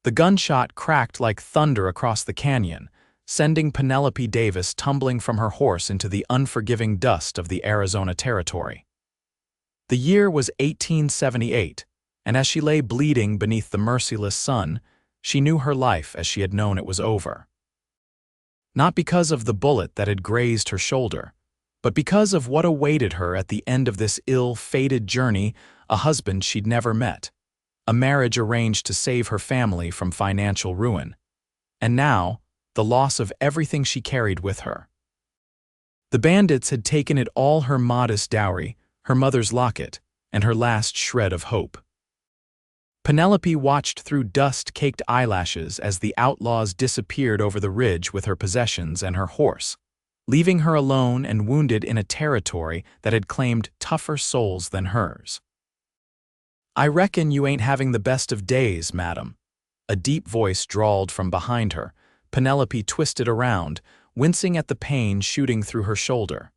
The gunshot cracked like thunder across the canyon, sending Penelope Davis tumbling from her horse into the unforgiving dust of the Arizona Territory. The year was 1878, and as she lay bleeding beneath the merciless sun, she knew her life as she had known it was over. Not because of the bullet that had grazed her shoulder, but because of what awaited her at the end of this ill-fated journey, a husband she'd never met, a marriage arranged to save her family from financial ruin, and now, the loss of everything she carried with her. The bandits had taken it all: her modest dowry, her mother's locket, and her last shred of hope. Penelope watched through dust-caked eyelashes as the outlaws disappeared over the ridge with her possessions and her horse, leaving her alone and wounded in a territory that had claimed tougher souls than hers. "I reckon you ain't having the best of days, madam," a deep voice drawled from behind her. Penelope twisted around, wincing at the pain shooting through her shoulder.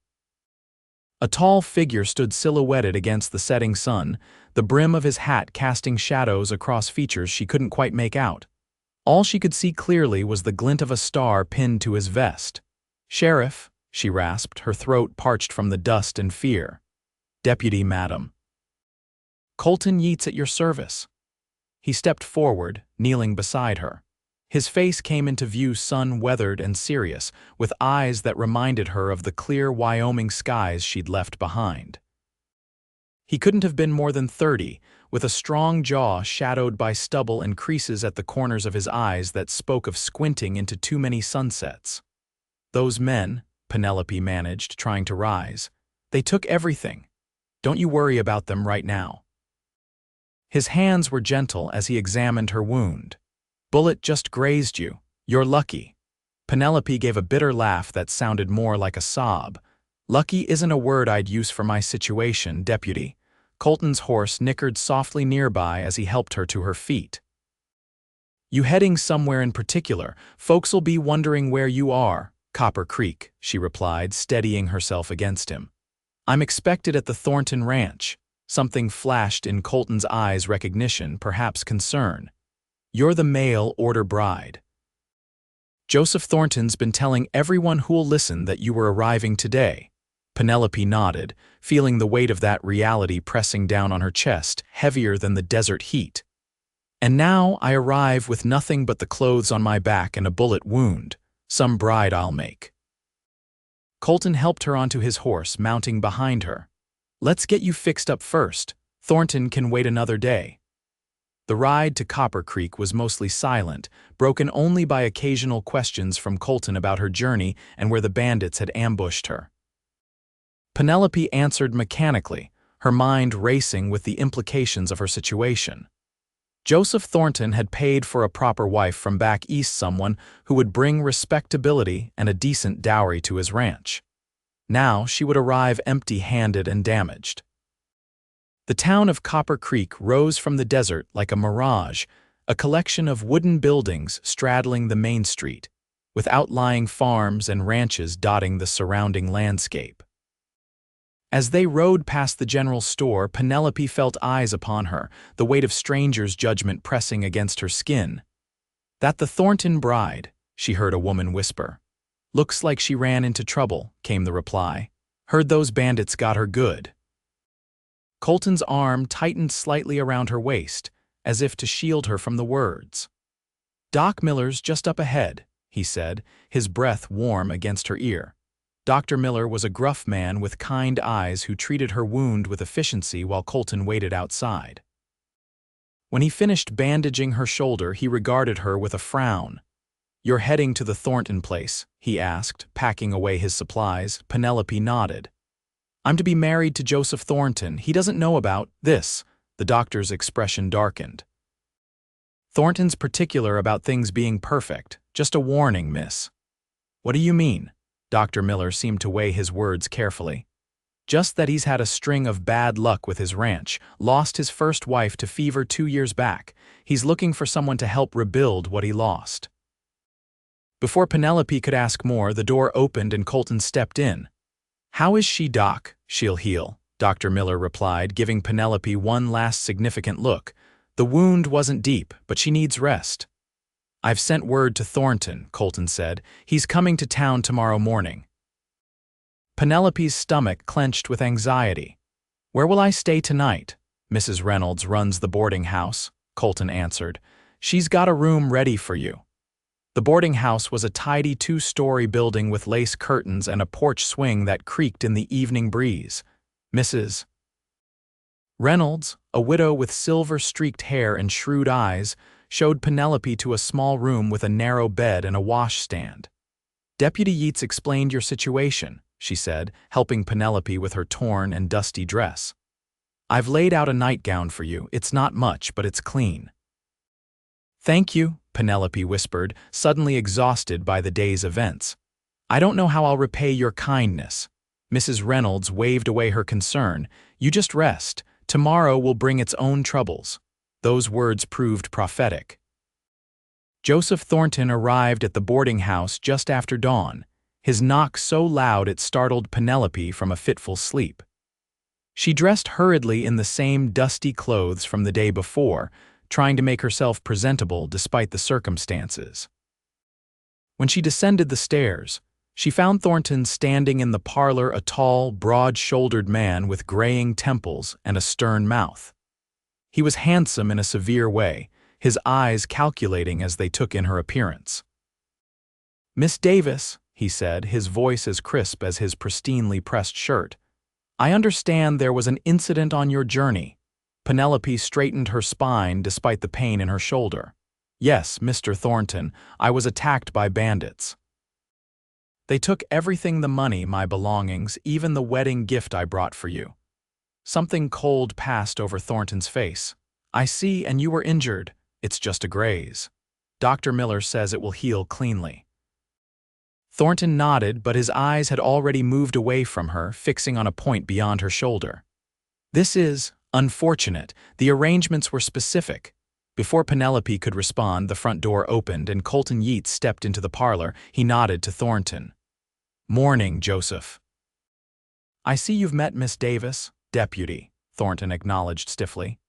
A tall figure stood silhouetted against the setting sun, the brim of his hat casting shadows across features she couldn't quite make out. All she could see clearly was the glint of a star pinned to his vest. "Sheriff," she rasped, her throat parched from the dust and fear. "Deputy, madam." "Colton Yeats at your service." He stepped forward, kneeling beside her. His face came into view sun-weathered and serious, with eyes that reminded her of the clear Wyoming skies she'd left behind. He couldn't have been more than 30, with a strong jaw shadowed by stubble and creases at the corners of his eyes that spoke of squinting into too many sunsets. "Those men," Penelope managed, trying to rise, "they took everything. Don't you worry about them right now." His hands were gentle as he examined her wound. "Bullet just grazed you. You're lucky." Penelope gave a bitter laugh that sounded more like a sob. "Lucky isn't a word I'd use for my situation, deputy." Colton's horse nickered softly nearby as he helped her to her feet. "You heading somewhere in particular? Folks'll be wondering where you are." "Copper Creek," she replied, steadying herself against him. "I'm expected at the Thornton Ranch." Something flashed in Colton's eyes: recognition, perhaps concern. "You're the mail-order bride. Joseph Thornton's been telling everyone who'll listen that you were arriving today." Penelope nodded, feeling the weight of that reality pressing down on her chest, heavier than the desert heat. "And now I arrive with nothing but the clothes on my back and a bullet wound. Some bride I'll make." Colton helped her onto his horse, mounting behind her. "Let's get you fixed up first. Thornton can wait another day." The ride to Copper Creek was mostly silent, broken only by occasional questions from Colton about her journey and where the bandits had ambushed her. Penelope answered mechanically, her mind racing with the implications of her situation. Joseph Thornton had paid for a proper wife from back east, someone who would bring respectability and a decent dowry to his ranch. Now she would arrive empty-handed and damaged. The town of Copper Creek rose from the desert like a mirage, a collection of wooden buildings straddling the main street, with outlying farms and ranches dotting the surrounding landscape. As they rode past the general store, Penelope felt eyes upon her, the weight of strangers' judgment pressing against her skin. "That the Thornton bride," she heard a woman whisper. "Looks like she ran into trouble," came the reply. "Heard those bandits got her good." Colton's arm tightened slightly around her waist, as if to shield her from the words. "Doc Miller's just up ahead," he said, his breath warm against her ear. Dr. Miller was a gruff man with kind eyes who treated her wound with efficiency while Colton waited outside. When he finished bandaging her shoulder, he regarded her with a frown. "You're heading to the Thornton place?" he asked, packing away his supplies. Penelope nodded. "I'm to be married to Joseph Thornton. He doesn't know about this." The doctor's expression darkened. "Thornton's particular about things being perfect. Just a warning, miss." "What do you mean?" Dr. Miller seemed to weigh his words carefully. "Just that he's had a string of bad luck with his ranch, lost his first wife to fever 2 years back. He's looking for someone to help rebuild what he lost." Before Penelope could ask more, the door opened and Colton stepped in. "How is she, Doc?" "She'll heal," Dr. Miller replied, giving Penelope one last significant look. "The wound wasn't deep, but she needs rest. "I've sent word to Thornton," Colton said. "He's coming to town tomorrow morning." Penelope's stomach clenched with anxiety. "Where will I stay tonight?" "Mrs. Reynolds runs the boarding house," Colton answered. "She's got a room ready for you." The boarding house was a tidy 2-story building with lace curtains and a porch swing that creaked in the evening breeze. Mrs. Reynolds, a widow with silver-streaked hair and shrewd eyes, showed Penelope to a small room with a narrow bed and a washstand. "Deputy Yeats explained your situation," she said, helping Penelope with her torn and dusty dress. "I've laid out a nightgown for you. It's not much, but it's clean." "Thank you," Penelope whispered, suddenly exhausted by the day's events. "I don't know how I'll repay your kindness." Mrs. Reynolds waved away her concern. "You just rest. Tomorrow will bring its own troubles." Those words proved prophetic. Joseph Thornton arrived at the boarding house just after dawn, his knock so loud it startled Penelope from a fitful sleep. She dressed hurriedly in the same dusty clothes from the day before, trying to make herself presentable despite the circumstances. When she descended the stairs, she found Thornton standing in the parlor, a tall, broad-shouldered man with graying temples and a stern mouth. He was handsome in a severe way, his eyes calculating as they took in her appearance. "Miss Davis," he said, his voice as crisp as his pristinely pressed shirt, "I understand there was an incident on your journey." Penelope straightened her spine despite the pain in her shoulder. "Yes, Mr. Thornton, I was attacked by bandits. They took everything, the money, my belongings, even the wedding gift I brought for you." Something cold passed over Thornton's face. "I see, and you were injured." "It's just a graze. Dr. Miller says it will heal cleanly." Thornton nodded, but his eyes had already moved away from her, fixing on a point beyond her shoulder. "This is unfortunate. The arrangements were specific." Before Penelope could respond, the front door opened and Colton Yeats stepped into the parlor. He nodded to Thornton. "Morning, Joseph." "I see you've met Miss Davis, Deputy," Thornton acknowledged stiffly.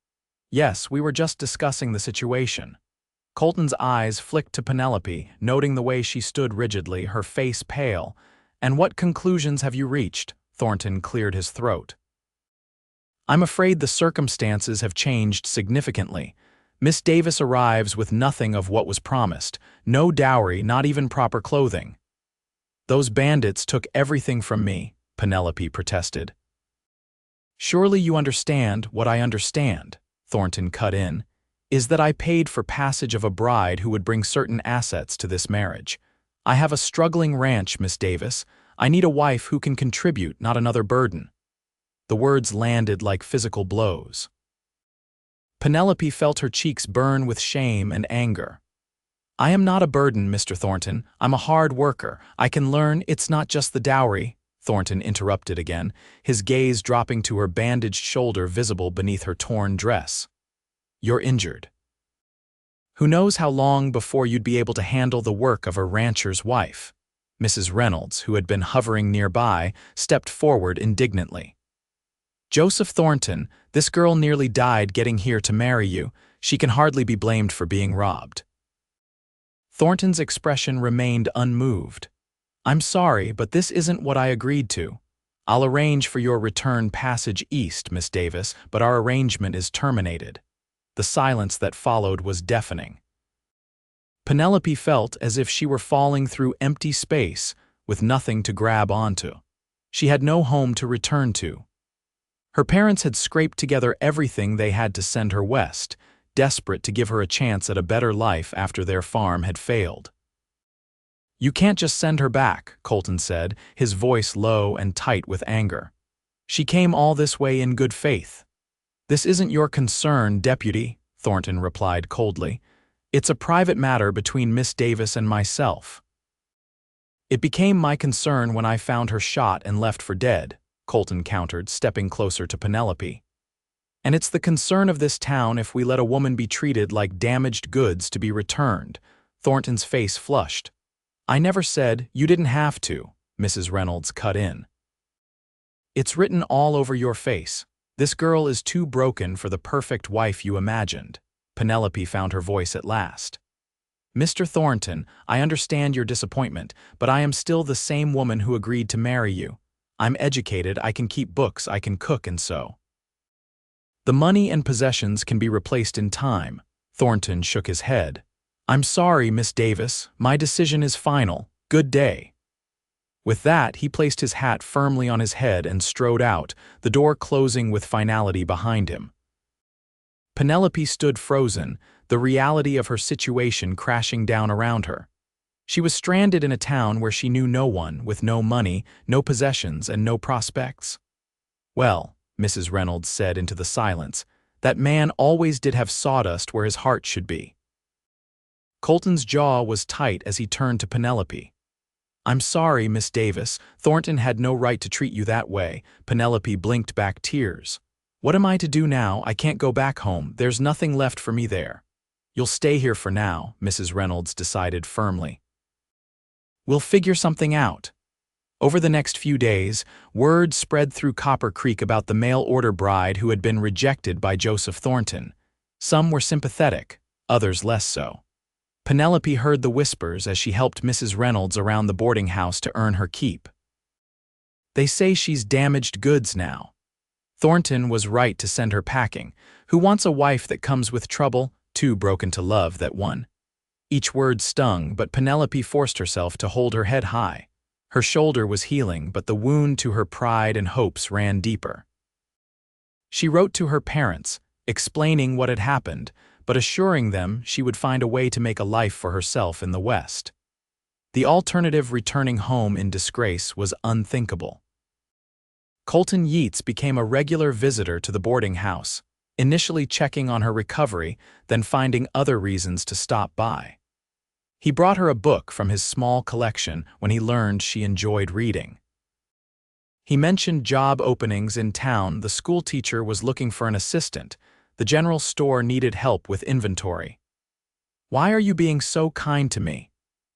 "Yes, we were just discussing the situation." Colton's eyes flicked to Penelope, noting the way she stood rigidly, her face pale. "And what conclusions have you reached?" Thornton cleared his throat. "I'm afraid the circumstances have changed significantly. Miss Davis arrives with nothing of what was promised, no dowry, not even proper clothing." "Those bandits took everything from me," Penelope protested. "Surely you understand what I understand," Thornton cut in, "is that I paid for passage of a bride who would bring certain assets to this marriage. I have a struggling ranch, Miss Davis. I need a wife who can contribute, not another burden." The words landed like physical blows. Penelope felt her cheeks burn with shame and anger. "I am not a burden, Mr. Thornton. I'm a hard worker. I can learn. It's not just the dowry." Thornton interrupted again, his gaze dropping to her bandaged shoulder visible beneath her torn dress. "You're injured. Who knows how long before you'd be able to handle the work of a rancher's wife?" Mrs. Reynolds, who had been hovering nearby, stepped forward indignantly. "Joseph Thornton, this girl nearly died getting here to marry you. She can hardly be blamed for being robbed." Thornton's expression remained unmoved. "I'm sorry, but this isn't what I agreed to. I'll arrange for your return passage east, Miss Davis, but our arrangement is terminated." The silence that followed was deafening. Penelope felt as if she were falling through empty space with nothing to grab onto. She had no home to return to. Her parents had scraped together everything they had to send her west, desperate to give her a chance at a better life after their farm had failed. "You can't just send her back," Colton said, his voice low and tight with anger. "She came all this way in good faith." "This isn't your concern, Deputy," Thornton replied coldly. "It's a private matter between Miss Davis and myself." "It became my concern when I found her shot and left for dead," Colton countered, stepping closer to Penelope. "And it's the concern of this town if we let a woman be treated like damaged goods to be returned." Thornton's face flushed. "I never said you didn't have to," Mrs. Reynolds cut in. "It's written all over your face. This girl is too broken for the perfect wife you imagined." Penelope found her voice at last. "Mr. Thornton, I understand your disappointment, but I am still the same woman who agreed to marry you. I'm educated, I can keep books, I can cook and sew. The money and possessions can be replaced in time." Thornton shook his head. "I'm sorry, Miss Davis, my decision is final. Good day." With that, he placed his hat firmly on his head and strode out, the door closing with finality behind him. Penelope stood frozen, the reality of her situation crashing down around her. She was stranded in a town where she knew no one, with no money, no possessions, and no prospects. "Well," Mrs. Reynolds said into the silence, "that man always did have sawdust where his heart should be." Colton's jaw was tight as he turned to Penelope. "I'm sorry, Miss Davis, Thornton had no right to treat you that way." Penelope blinked back tears. "What am I to do now? I can't go back home. There's nothing left for me there." "You'll stay here for now," Mrs. Reynolds decided firmly. "We'll figure something out." Over the next few days, word spread through Copper Creek about the mail-order bride who had been rejected by Joseph Thornton. Some were sympathetic, others less so. Penelope heard the whispers as she helped Mrs. Reynolds around the boarding house to earn her keep. "They say she's damaged goods now. Thornton was right to send her packing. Who wants a wife that comes with trouble, too broken to love that one?" Each word stung, but Penelope forced herself to hold her head high. Her shoulder was healing, but the wound to her pride and hopes ran deeper. She wrote to her parents, explaining what had happened, but assuring them she would find a way to make a life for herself in the West. The alternative, returning home in disgrace, was unthinkable. Colton Yeats became a regular visitor to the boarding house, initially checking on her recovery, then finding other reasons to stop by. He brought her a book from his small collection when he learned she enjoyed reading. He mentioned job openings in town. The school teacher was looking for an assistant. The general store needed help with inventory. "Why are you being so kind to me?"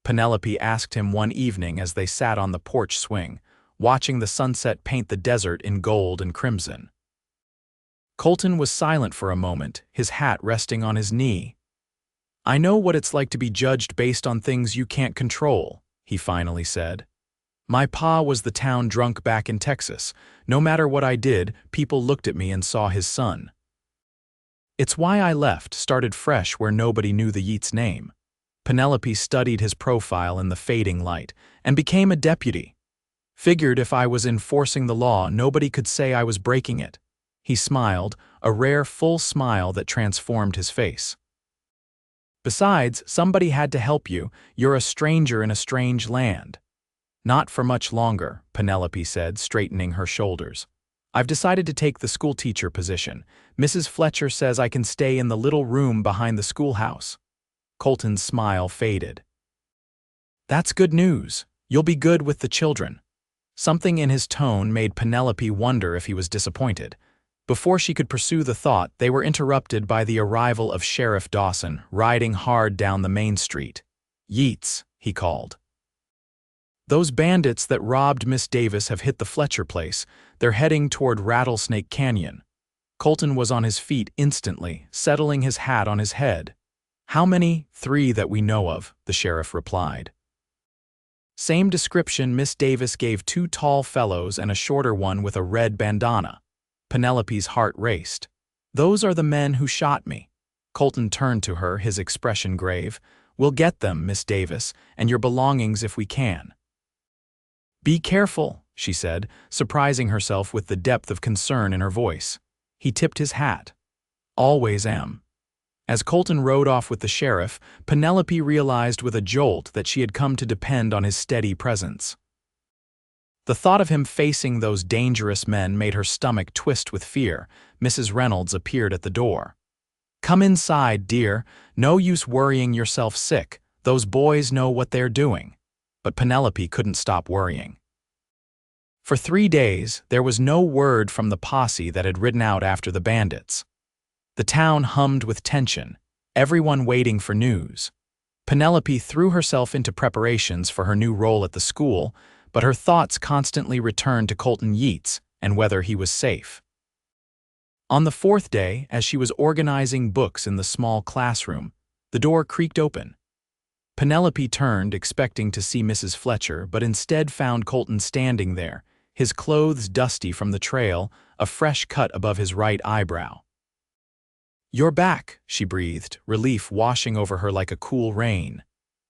Penelope asked him one evening as they sat on the porch swing, watching the sunset paint the desert in gold and crimson. Colton was silent for a moment, his hat resting on his knee. "I know what it's like to be judged based on things you can't control," he finally said. "My pa was the town drunk back in Texas. No matter what I did, people looked at me and saw his son. It's why I left, started fresh where nobody knew the Yeats name." Penelope studied his profile in the fading light, and became a deputy. "Figured if I was enforcing the law, nobody could say I was breaking it." He smiled, a rare full smile that transformed his face. "Besides, somebody had to help you. You're a stranger in a strange land." "Not for much longer," Penelope said, straightening her shoulders. "I've decided to take the schoolteacher position. Mrs. Fletcher says I can stay in the little room behind the schoolhouse." Colton's smile faded. "That's good news. You'll be good with the children." Something in his tone made Penelope wonder if he was disappointed. Before she could pursue the thought, they were interrupted by the arrival of Sheriff Dawson, riding hard down the main street. "Yeats," he called. "Those bandits that robbed Miss Davis have hit the Fletcher place. They're heading toward Rattlesnake Canyon." Colton was on his feet instantly, settling his hat on his head. "How many?" "3 that we know of," the sheriff replied. Same description. Miss Davis gave 2 tall fellows and a shorter one with a red bandana. Penelope's heart raced. "Those are the men who shot me." Colton turned to her, his expression grave. "We'll get them, Miss Davis, and your belongings if we can." "Be careful," she said, surprising herself with the depth of concern in her voice. He tipped his hat. "Always am." As Colton rode off with the sheriff, Penelope realized with a jolt that she had come to depend on his steady presence. The thought of him facing those dangerous men made her stomach twist with fear. Mrs. Reynolds appeared at the door. "Come inside, dear. No use worrying yourself sick. Those boys know what they're doing." But Penelope couldn't stop worrying. For 3 days, there was no word from the posse that had ridden out after the bandits. The town hummed with tension, everyone waiting for news. Penelope threw herself into preparations for her new role at the school, but her thoughts constantly returned to Colton Yeats and whether he was safe. On the 4th day, as she was organizing books in the small classroom, the door creaked open. Penelope turned, expecting to see Mrs. Fletcher, but instead found Colton standing there, his clothes dusty from the trail, a fresh cut above his right eyebrow. "You're back," she breathed, relief washing over her like a cool rain.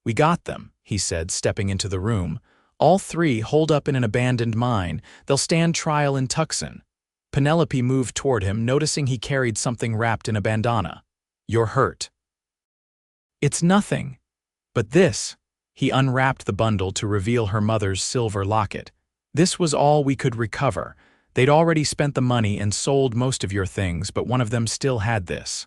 "We got them," he said, stepping into the room. "All three holed up in an abandoned mine. They'll stand trial in Tucson." Penelope moved toward him, noticing he carried something wrapped in a bandana. "You're hurt." "It's nothing. But this," he unwrapped the bundle to reveal her mother's silver locket. "This was all we could recover. They'd already spent the money and sold most of your things, but one of them still had this."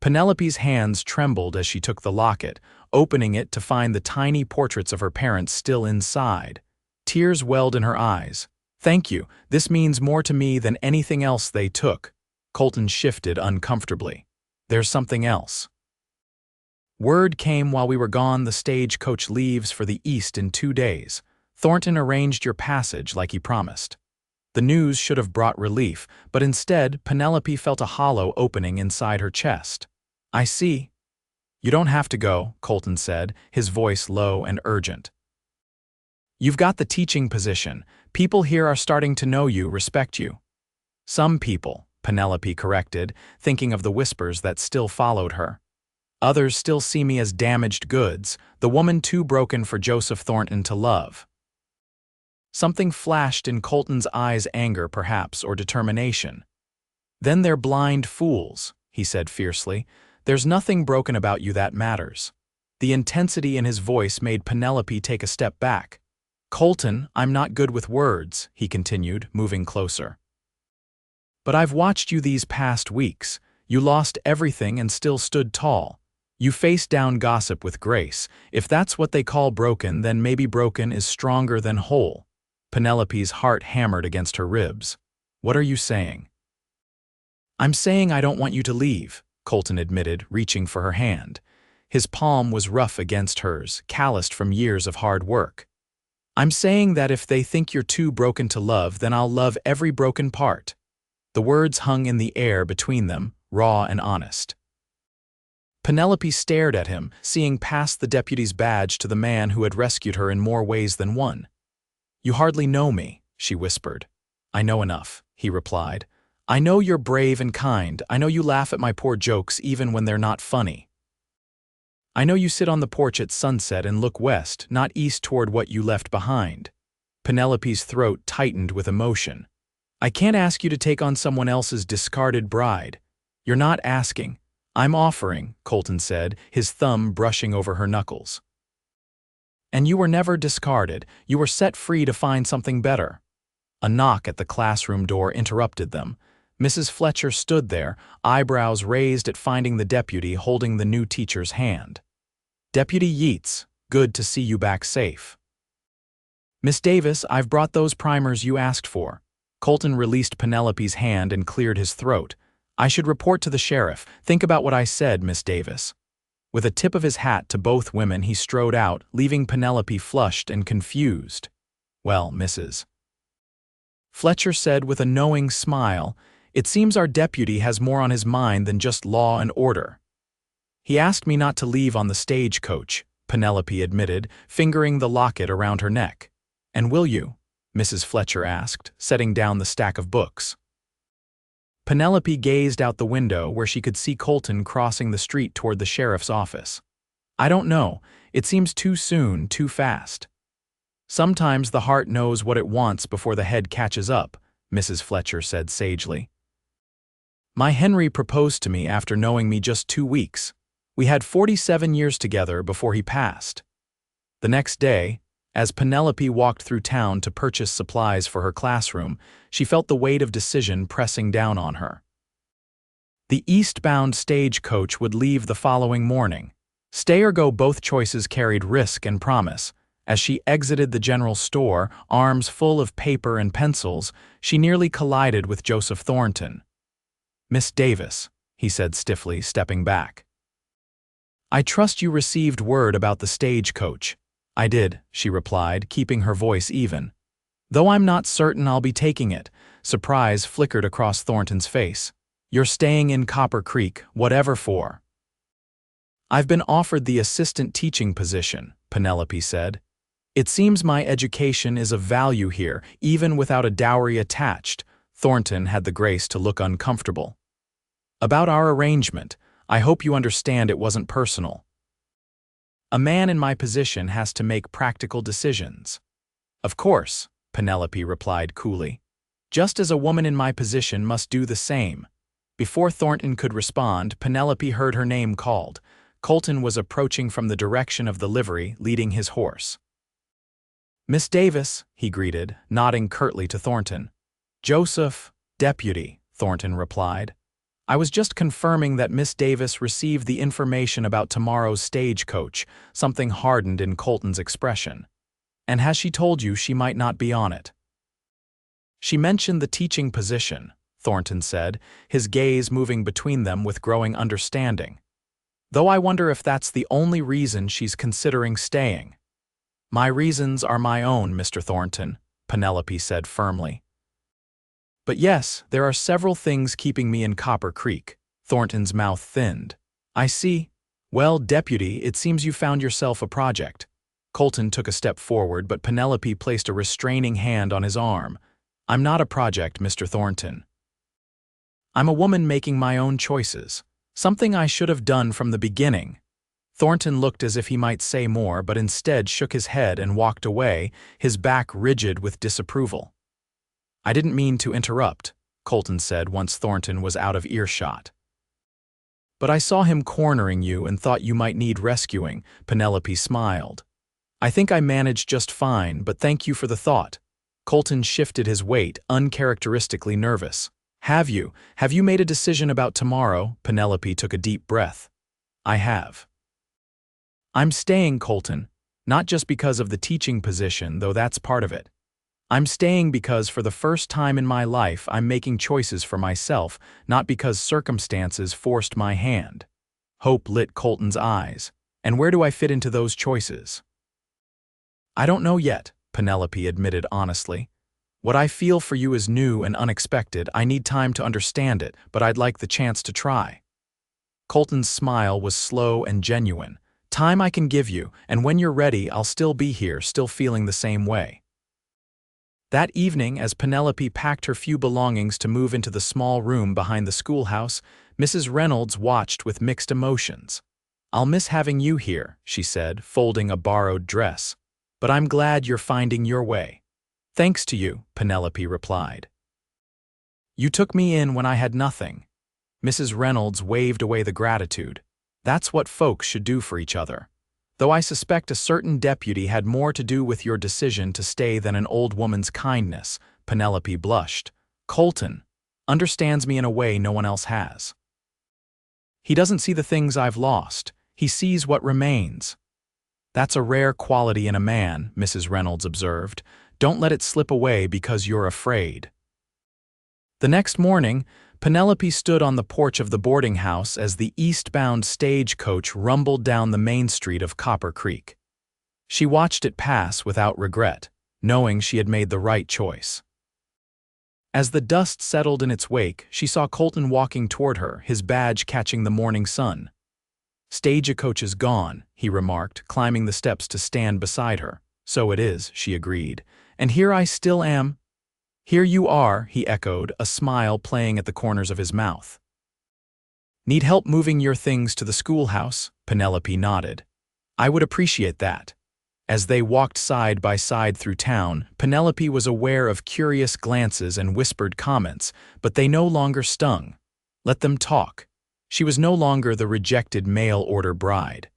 Penelope's hands trembled as she took the locket, opening it to find the tiny portraits of her parents still inside. Tears welled in her eyes. "Thank you. This means more to me than anything else they took." Colton shifted uncomfortably. "There's something else. Word came while we were gone the stagecoach leaves for the East in 2 days. Thornton arranged your passage like he promised." The news should have brought relief, but instead Penelope felt a hollow opening inside her chest. "I see." "You don't have to go," Colton said, his voice low and urgent. "You've got the teaching position. People here are starting to know you, respect you." "Some people," Penelope corrected, thinking of the whispers that still followed her. "Others still see me as damaged goods, the woman too broken for Joseph Thornton to love." Something flashed in Colton's eyes, anger perhaps, or determination. "Then they're blind fools," he said fiercely. "There's nothing broken about you that matters." The intensity in his voice made Penelope take a step back. "Colton, I'm not good with words," he continued, moving closer. "But I've watched you these past weeks. You lost everything and still stood tall. You faced down gossip with grace. If that's what they call broken, then maybe broken is stronger than whole." Penelope's heart hammered against her ribs. "What are you saying?" "I'm saying I don't want you to leave," Colton admitted, reaching for her hand. His palm was rough against hers, calloused from years of hard work. "I'm saying that if they think you're too broken to love, then I'll love every broken part." The words hung in the air between them, raw and honest. Penelope stared at him, seeing past the deputy's badge to the man who had rescued her in more ways than one. "You hardly know me," she whispered. "I know enough," he replied. "I know you're brave and kind. I know you laugh at my poor jokes even when they're not funny. I know you sit on the porch at sunset and look west, not east toward what you left behind." Penelope's throat tightened with emotion. "I can't ask you to take on someone else's discarded bride." "You're not asking. I'm offering," Colton said, his thumb brushing over her knuckles. "And you were never discarded. You were set free to find something better." A knock at the classroom door interrupted them. Mrs. Fletcher stood there, eyebrows raised at finding the deputy holding the new teacher's hand. "Deputy Yeats, good to see you back safe." "Miss Davis, I've brought those primers you asked for." Colton released Penelope's hand and cleared his throat. "I should report to the sheriff. Think about what I said, Miss Davis." With a tip of his hat to both women, he strode out, leaving Penelope flushed and confused. "Well, Mrs. Fletcher said with a knowing smile, "It seems our deputy has more on his mind than just law and order." "He asked me not to leave on the stagecoach," Penelope admitted, fingering the locket around her neck. "And will you?" Mrs. Fletcher asked, setting down the stack of books. Penelope gazed out the window where she could see Colton crossing the street toward the sheriff's office. "I don't know. It seems too soon, too fast." "Sometimes the heart knows what it wants before the head catches up," Mrs. Fletcher said sagely. "My Henry proposed to me after knowing me just 2 weeks. We had 47 years together before he passed." The next day, as Penelope walked through town to purchase supplies for her classroom, she felt the weight of decision pressing down on her. The eastbound stagecoach would leave the following morning. Stay or go, both choices carried risk and promise. As she exited the general store, arms full of paper and pencils, she nearly collided with Joseph Thornton. "Miss Davis," he said stiffly, stepping back. "I trust you received word about the stagecoach." "I did," she replied, keeping her voice even. "Though I'm not certain I'll be taking it." Surprise flickered across Thornton's face. "You're staying in Copper Creek, whatever for." "I've been offered the assistant teaching position," Penelope said. "It seems my education is of value here, even without a dowry attached." Thornton had the grace to look uncomfortable. "About our arrangement, I hope you understand it wasn't personal. A man in my position has to make practical decisions." "Of course," Penelope replied coolly. "Just as a woman in my position must do the same." Before Thornton could respond, Penelope heard her name called. Colton was approaching from the direction of the livery, leading his horse. "Miss Davis," he greeted, nodding curtly to Thornton. "Joseph, deputy," Thornton replied. "I was just confirming that Miss Davis received the information about tomorrow's stagecoach," something hardened in Colton's expression. "And has she told you she might not be on it?" "She mentioned the teaching position," Thornton said, his gaze moving between them with growing understanding. "Though I wonder if that's the only reason she's considering staying." "My reasons are my own, Mr. Thornton," Penelope said firmly. "But yes, there are several things keeping me in Copper Creek." Thornton's mouth thinned. "I see. Well, deputy, it seems you found yourself a project." Colton took a step forward, but Penelope placed a restraining hand on his arm. "I'm not a project, Mr. Thornton. I'm a woman making my own choices, something I should have done from the beginning." Thornton looked as if he might say more, but instead shook his head and walked away, his back rigid with disapproval. "I didn't mean to interrupt," Colton said once Thornton was out of earshot. "But I saw him cornering you and thought you might need rescuing," Penelope smiled. "I think I managed just fine, but thank you for the thought." Colton shifted his weight, uncharacteristically nervous. Have you made a decision about tomorrow?" Penelope took a deep breath. "I have. I'm staying, Colton, not just because of the teaching position, though that's part of it. I'm staying because for the first time in my life I'm making choices for myself, not because circumstances forced my hand." Hope lit Colton's eyes. "And where do I fit into those choices?" "I don't know yet," Penelope admitted honestly. "What I feel for you is new and unexpected. I need time to understand it, but I'd like the chance to try." Colton's smile was slow and genuine. "Time I can give you, and when you're ready, I'll still be here, still feeling the same way." That evening, as Penelope packed her few belongings to move into the small room behind the schoolhouse, Mrs. Reynolds watched with mixed emotions. "I'll miss having you here," she said, folding a borrowed dress. "But I'm glad you're finding your way." "Thanks to you," Penelope replied. "You took me in when I had nothing." Mrs. Reynolds waved away the gratitude. "That's what folks should do for each other. Though I suspect a certain deputy had more to do with your decision to stay than an old woman's kindness." Penelope blushed. "Colton understands me in a way no one else has. He doesn't see the things I've lost. He sees what remains." "That's a rare quality in a man," Mrs. Reynolds observed. "Don't let it slip away because you're afraid." The next morning, Penelope stood on the porch of the boarding house as the eastbound stagecoach rumbled down the main street of Copper Creek. She watched it pass without regret, knowing she had made the right choice. As the dust settled in its wake, she saw Colton walking toward her, his badge catching the morning sun. "Stagecoach is gone," he remarked, climbing the steps to stand beside her. "So it is," she agreed. "And here I still am." "Here you are," he echoed, a smile playing at the corners of his mouth. "Need help moving your things to the schoolhouse?" Penelope nodded. "I would appreciate that." As they walked side by side through town, Penelope was aware of curious glances and whispered comments, but they no longer stung. Let them talk. She was no longer the rejected mail-order bride.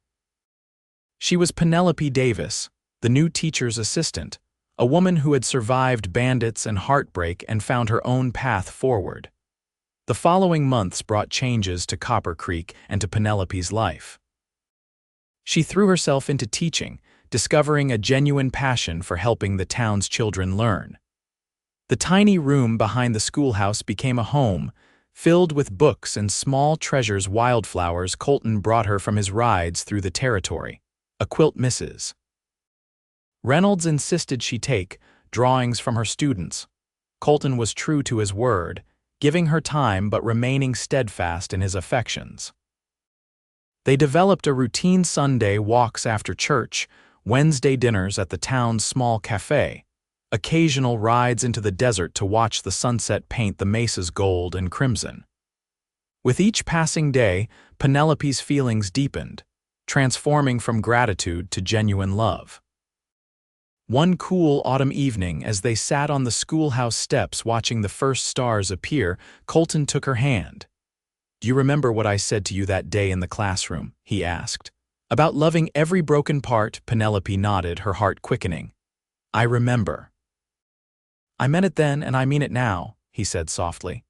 She was Penelope Davis, the new teacher's assistant, a woman who had survived bandits and heartbreak and found her own path forward. The following months brought changes to Copper Creek and to Penelope's life. She threw herself into teaching, discovering a genuine passion for helping the town's children learn. The tiny room behind the schoolhouse became a home, filled with books and small treasures. Wildflowers Colton brought her from his rides through the territory, a quilt Mrs. Reynolds insisted she take, drawings from her students. Colton was true to his word, giving her time but remaining steadfast in his affections. They developed a routine: Sunday walks after church, Wednesday dinners at the town's small cafe, occasional rides into the desert to watch the sunset paint the mesas gold and crimson. With each passing day, Penelope's feelings deepened, transforming from gratitude to genuine love. One cool autumn evening, as they sat on the schoolhouse steps watching the first stars appear, Colton took her hand. "Do you remember what I said to you that day in the classroom?" he asked. "About loving every broken part?" Penelope nodded, her heart quickening. "I remember." "I meant it then and I mean it now," he said softly.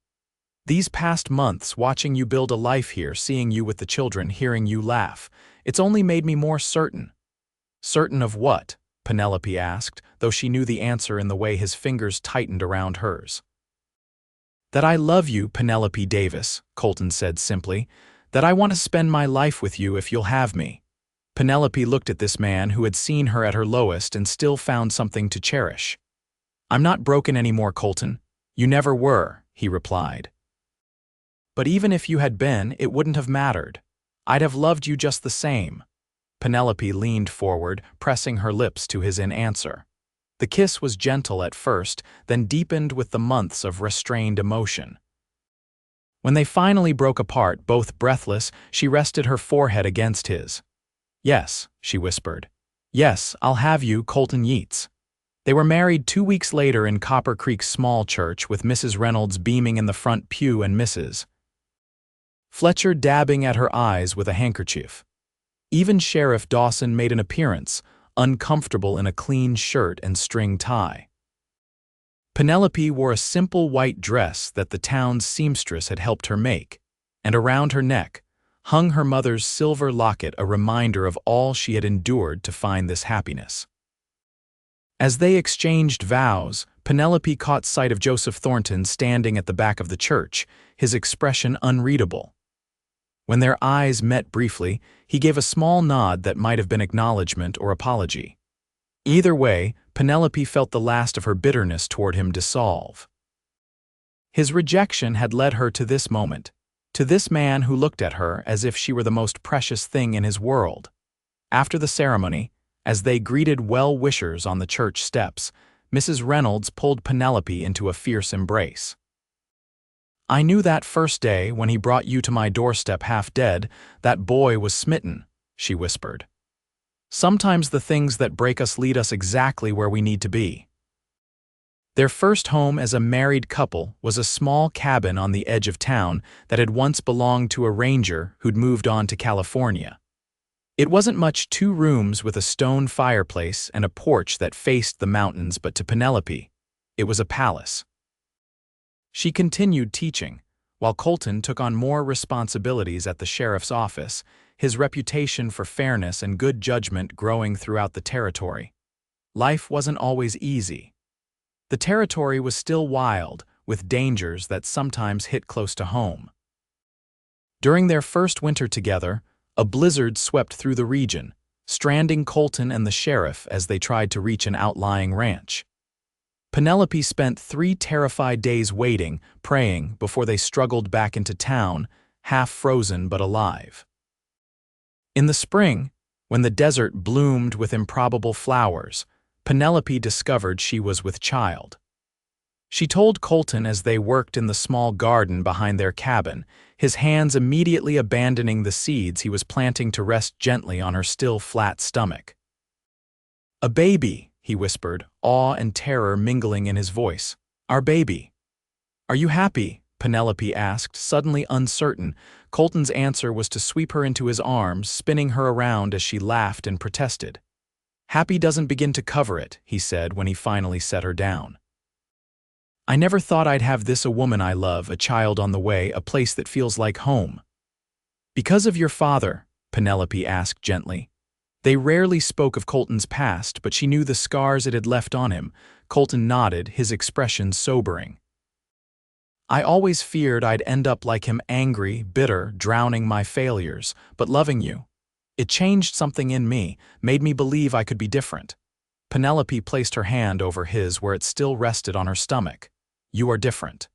"These past months, watching you build a life here, seeing you with the children, hearing you laugh, it's only made me more certain." "Certain of what?" Penelope asked, though she knew the answer in the way his fingers tightened around hers. "That I love you, Penelope Davis," Colton said simply. "That I want to spend my life with you if you'll have me." Penelope looked at this man who had seen her at her lowest and still found something to cherish. "I'm not broken anymore, Colton. You never were," he replied. "But even if you had been, it wouldn't have mattered. I'd have loved you just the same." Penelope leaned forward, pressing her lips to his in answer. The kiss was gentle at first, then deepened with the months of restrained emotion. When they finally broke apart, both breathless, she rested her forehead against his. "Yes," she whispered. "Yes, I'll have you, Colton Yeats." They were married 2 weeks later in Copper Creek's small church, with Mrs. Reynolds beaming in the front pew and Mrs. Fletcher dabbing at her eyes with a handkerchief. Even Sheriff Dawson made an appearance, uncomfortable in a clean shirt and string tie. Penelope wore a simple white dress that the town's seamstress had helped her make, and around her neck hung her mother's silver locket, a reminder of all she had endured to find this happiness. As they exchanged vows, Penelope caught sight of Joseph Thornton standing at the back of the church, his expression unreadable. When their eyes met briefly, he gave a small nod that might have been acknowledgement or apology. Either way, Penelope felt the last of her bitterness toward him dissolve. His rejection had led her to this moment, to this man who looked at her as if she were the most precious thing in his world. After the ceremony, as they greeted well-wishers on the church steps, Mrs. Reynolds pulled Penelope into a fierce embrace. "I knew that first day when he brought you to my doorstep half dead, that boy was smitten," she whispered. "Sometimes the things that break us lead us exactly where we need to be." Their first home as a married couple was a small cabin on the edge of town that had once belonged to a ranger who'd moved on to California. It wasn't much: 2 rooms with a stone fireplace and a porch that faced the mountains, but to Penelope, it was a palace. She continued teaching, while Colton took on more responsibilities at the sheriff's office, his reputation for fairness and good judgment growing throughout the territory. Life wasn't always easy. The territory was still wild, with dangers that sometimes hit close to home. During their first winter together, a blizzard swept through the region, stranding Colton and the sheriff as they tried to reach an outlying ranch. Penelope spent 3 terrified days waiting, praying, before they struggled back into town, half frozen but alive. In the spring, when the desert bloomed with improbable flowers, Penelope discovered she was with child. She told Colton as they worked in the small garden behind their cabin, his hands immediately abandoning the seeds he was planting to rest gently on her still flat stomach. "A baby," he whispered, awe and terror mingling in his voice. "Our baby." "Are you happy?" Penelope asked, suddenly uncertain. Colton's answer was to sweep her into his arms, spinning her around as she laughed and protested. "Happy doesn't begin to cover it," he said when he finally set her down. "I never thought I'd have this: a woman I love, a child on the way, a place that feels like home." "Because of your father?" Penelope asked gently. They rarely spoke of Colton's past, but she knew the scars it had left on him. Colton nodded, his expression sobering. "I always feared I'd end up like him, angry, bitter, drowning my failures, but loving you. It changed something in me, made me believe I could be different." Penelope placed her hand over his where it still rested on her stomach. "You are different.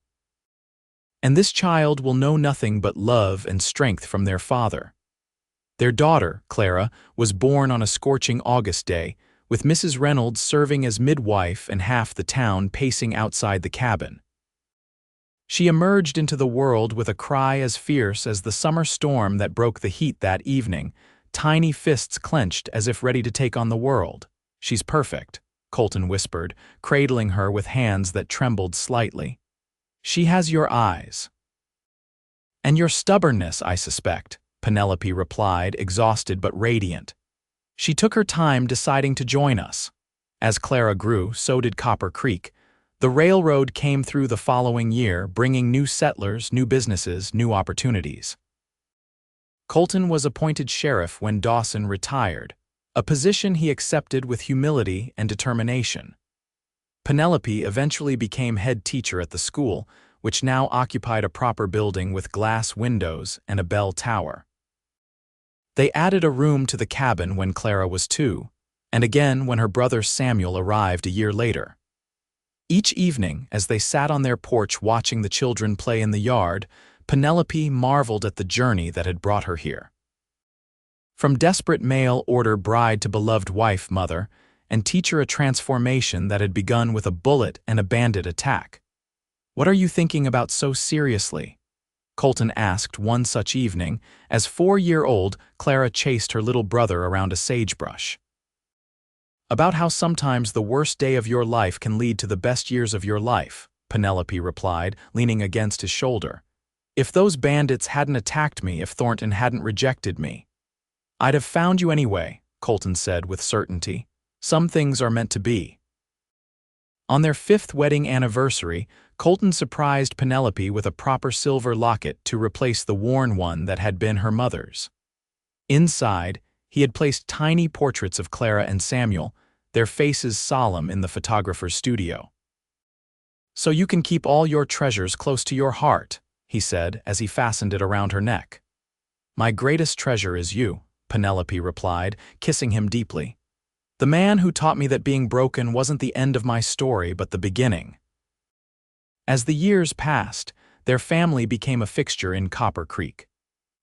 And this child will know nothing but love and strength from their father." Their daughter, Clara, was born on a scorching August day, with Mrs. Reynolds serving as midwife and half the town pacing outside the cabin. She emerged into the world with a cry as fierce as the summer storm that broke the heat that evening, tiny fists clenched as if ready to take on the world. "She's perfect," Colton whispered, cradling her with hands that trembled slightly. "She has your eyes." "And your stubbornness, I suspect," Penelope replied, exhausted but radiant. She took her time deciding to join us. As Clara grew, so did Copper Creek. The railroad came through the following year, bringing new settlers, new businesses, new opportunities. Colton was appointed sheriff when Dawson retired, a position he accepted with humility and determination. Penelope eventually became head teacher at the school, which now occupied a proper building with glass windows and a bell tower. They added a room to the cabin when Clara was 2, and again when her brother Samuel arrived a year later. Each evening, as they sat on their porch watching the children play in the yard, Penelope marveled at the journey that had brought her here. From desperate mail-order bride to beloved wife, mother, and teacher, a transformation that had begun with a bullet and a bandit attack. "What are you thinking about so seriously?" Colton asked one such evening, as 4-year-old Clara chased her little brother around a sagebrush. "About how sometimes the worst day of your life can lead to the best years of your life," Penelope replied, leaning against his shoulder. "If those bandits hadn't attacked me, if Thornton hadn't rejected me, I'd have found you anyway," Colton said with certainty. "Some things are meant to be." On their 5th wedding anniversary, Colton surprised Penelope with a proper silver locket to replace the worn one that had been her mother's. Inside, he had placed tiny portraits of Clara and Samuel, their faces solemn in the photographer's studio. "So you can keep all your treasures close to your heart," he said as he fastened it around her neck. "My greatest treasure is you," Penelope replied, kissing him deeply. "The man who taught me that being broken wasn't the end of my story but the beginning." As the years passed, their family became a fixture in Copper Creek.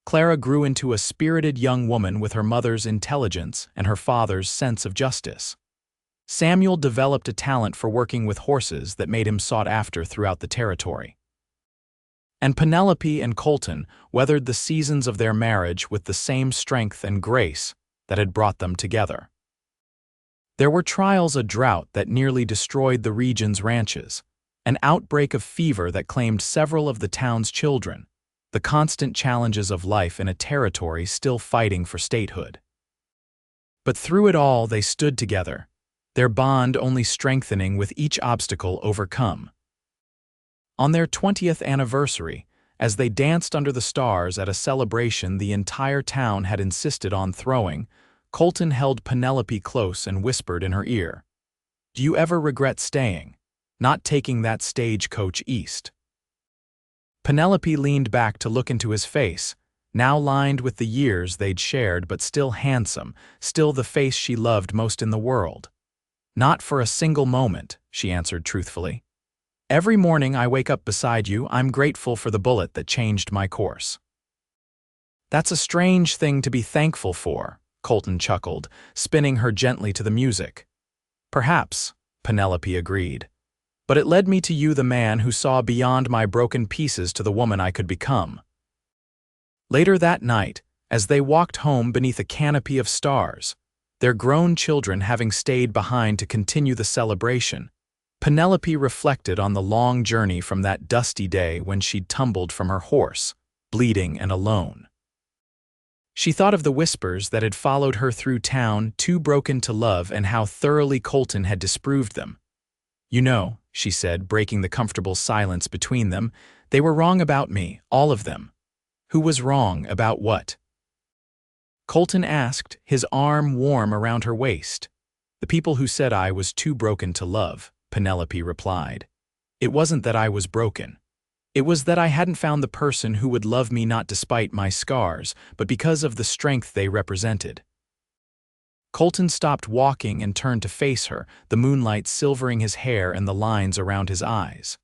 Clara grew into a spirited young woman with her mother's intelligence and her father's sense of justice. Samuel developed a talent for working with horses that made him sought after throughout the territory. And Penelope and Colton weathered the seasons of their marriage with the same strength and grace that had brought them together. There were trials: a drought that nearly destroyed the region's ranches, an outbreak of fever that claimed several of the town's children, the constant challenges of life in a territory still fighting for statehood. But through it all, they stood together, their bond only strengthening with each obstacle overcome. On their 20th anniversary, as they danced under the stars at a celebration the entire town had insisted on throwing, Colton held Penelope close and whispered in her ear, "Do you ever regret staying, not taking that stagecoach east?" Penelope leaned back to look into his face, now lined with the years they'd shared but still handsome, still the face she loved most in the world. "Not for a single moment," she answered truthfully. "Every morning I wake up beside you, I'm grateful for the bullet that changed my course." "That's a strange thing to be thankful for," Colton chuckled, spinning her gently to the music. "Perhaps," Penelope agreed. "But it led me to you, the man who saw beyond my broken pieces to the woman I could become." Later that night, as they walked home beneath a canopy of stars, their grown children having stayed behind to continue the celebration, Penelope reflected on the long journey from that dusty day when she'd tumbled from her horse, bleeding and alone. She thought of the whispers that had followed her through town, too broken to love, and how thoroughly Colton had disproved them. "You know," she said, breaking the comfortable silence between them, "they were wrong about me, all of them." "Who was wrong about what?" Colton asked, his arm warm around her waist. "The people who said I was too broken to love," Penelope replied. "It wasn't that I was broken. It was that I hadn't found the person who would love me not despite my scars, but because of the strength they represented." Colton stopped walking and turned to face her, the moonlight silvering his hair and the lines around his eyes.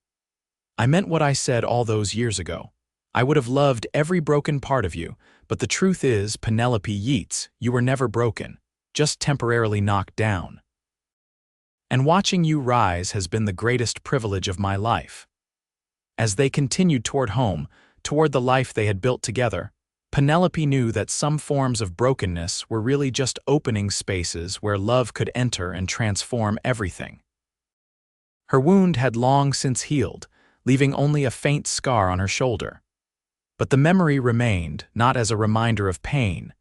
"I meant what I said all those years ago. I would have loved every broken part of you, but the truth is, Penelope Yeats, you were never broken, just temporarily knocked down. And watching you rise has been the greatest privilege of my life." As they continued toward home, toward the life they had built together, Penelope knew that some forms of brokenness were really just opening spaces where love could enter and transform everything. Her wound had long since healed, leaving only a faint scar on her shoulder. But the memory remained, not as a reminder of pain,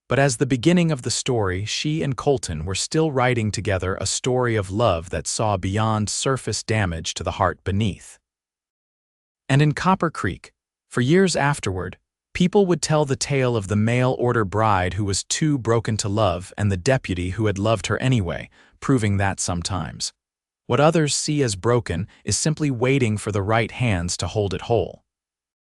but as the beginning of the story. She and Colton were still writing together a story of love that saw beyond surface damage to the heart beneath. And in Copper Creek, for years afterward, people would tell the tale of the mail-order bride who was too broken to love and the deputy who had loved her anyway, proving that sometimes what others see as broken is simply waiting for the right hands to hold it whole.